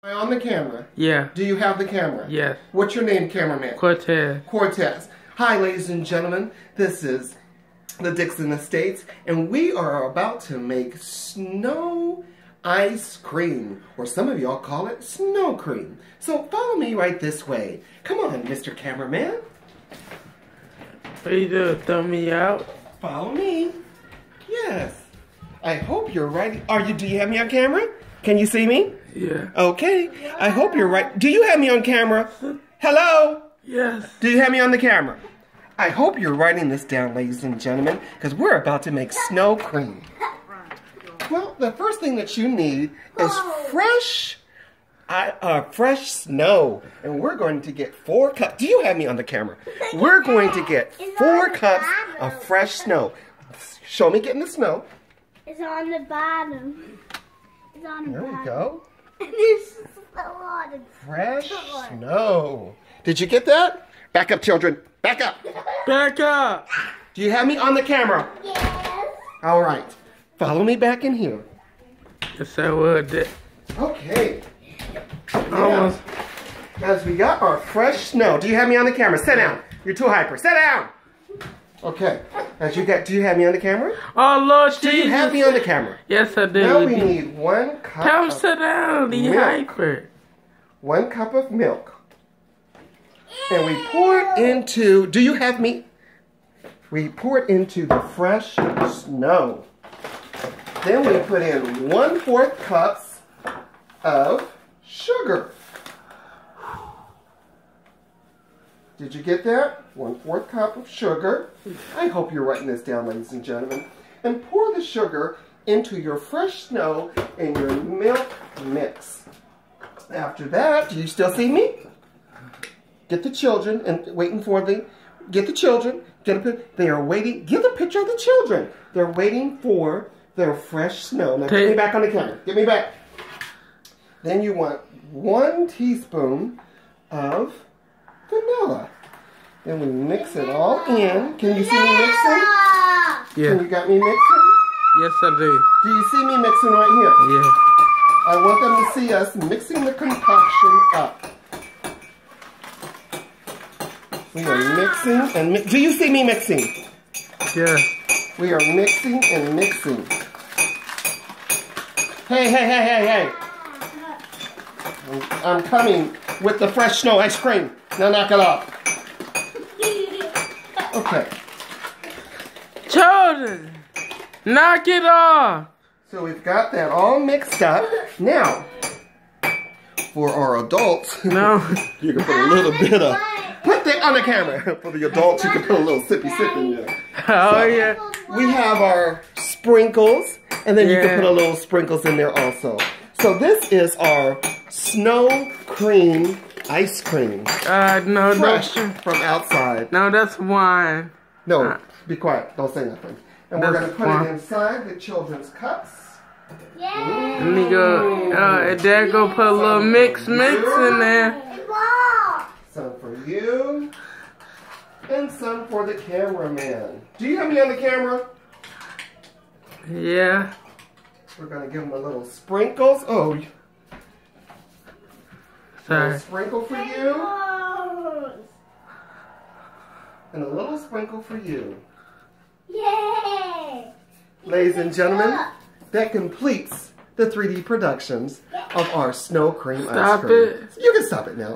Am I on the camera? Yeah. Do you have the camera? Yes. What's your name, cameraman? Cortez. Cortez. Hi, ladies and gentlemen. This is the Dixon Estates, and we are about to make snow ice cream, or some of y'all call it snow cream. So follow me right this way. Come on, Mr. Cameraman. What you do? Throw me out? Follow me. Yes. I hope you're right. Do you have me on camera? Can you see me? Yeah. Okay. I hope you're right. Do you have me on camera? Hello? Yes. Do you have me on the camera? I hope you're writing this down, ladies and gentlemen, because we're about to make snow cream. Well, the first thing that you need is fresh snow. And we're going to get 4 cups. Do you have me on the camera? We're going to get 4 cups of fresh snow. Show me getting the snow. It's on the bottom. It's on the bottom. There we go. There's a lot of Fresh snow. Did you get that? Back up, children. Back up. Back up. Do you have me on the camera? Yes. All right. Follow me back in here. Yes, I would. Okay. Almost. As we got our fresh snow. Do you have me on the camera? Sit down. You're too hyper. Sit down. Okay. Do you have me on the camera? Oh, Lord Jesus. Do you have me on the camera? Yes, I do. Now we need 1 cup Tell him of sit down. The milk. hyper. 1 cup of milk. And we pour it into, do you have me? We pour it into the fresh snow. Then we put in 1/4 cups of sugar. Did you get that? 1/4 cup of sugar. I hope you're writing this down, ladies and gentlemen. And pour the sugar into your fresh snow in your milk mix. After that, do you still see me? Get the children and waiting for get the children. They are waiting. Give the picture of the children. They're waiting for their fresh snow. Now get me back on the camera. Get me back. Then you want 1 teaspoon of vanilla. Then we mix it all in. Can you see me mixing? Yeah. Can you got me mixing? Yes, I do. Do you see me mixing right here? Yeah. I want them to see us mixing the concoction up. We are mixing and do you see me mixing? Yeah. We are mixing and mixing. Hey, hey, hey, hey, hey. I'm coming with the fresh snow ice cream. Now knock it off. Okay. Children, knock it off. So we've got that all mixed up. Now, for our adults, No. you can put a little bit of, put that on the camera. For the adults, you can put a little sippy sip in there. Oh, yeah. We have our sprinkles, and then you can put a little sprinkles in there also. So this is our snow cream ice cream. No, Fresh that's from outside. no, that's wine. No, be quiet. Don't say nothing. And we're going to That's put fine. it inside the children's cups. Yeah. Let me go. And Dad go put a little mix in there. Some for you. And some for the cameraman. Do you have me on the camera? Yeah. We're going to give them a little sprinkles. Oh, a Sorry. little sprinkle for you. And a little sprinkle for you. Yay! Ladies and gentlemen, that completes the 3D productions of our snow cream ice Stop cream. it. You can stop it now.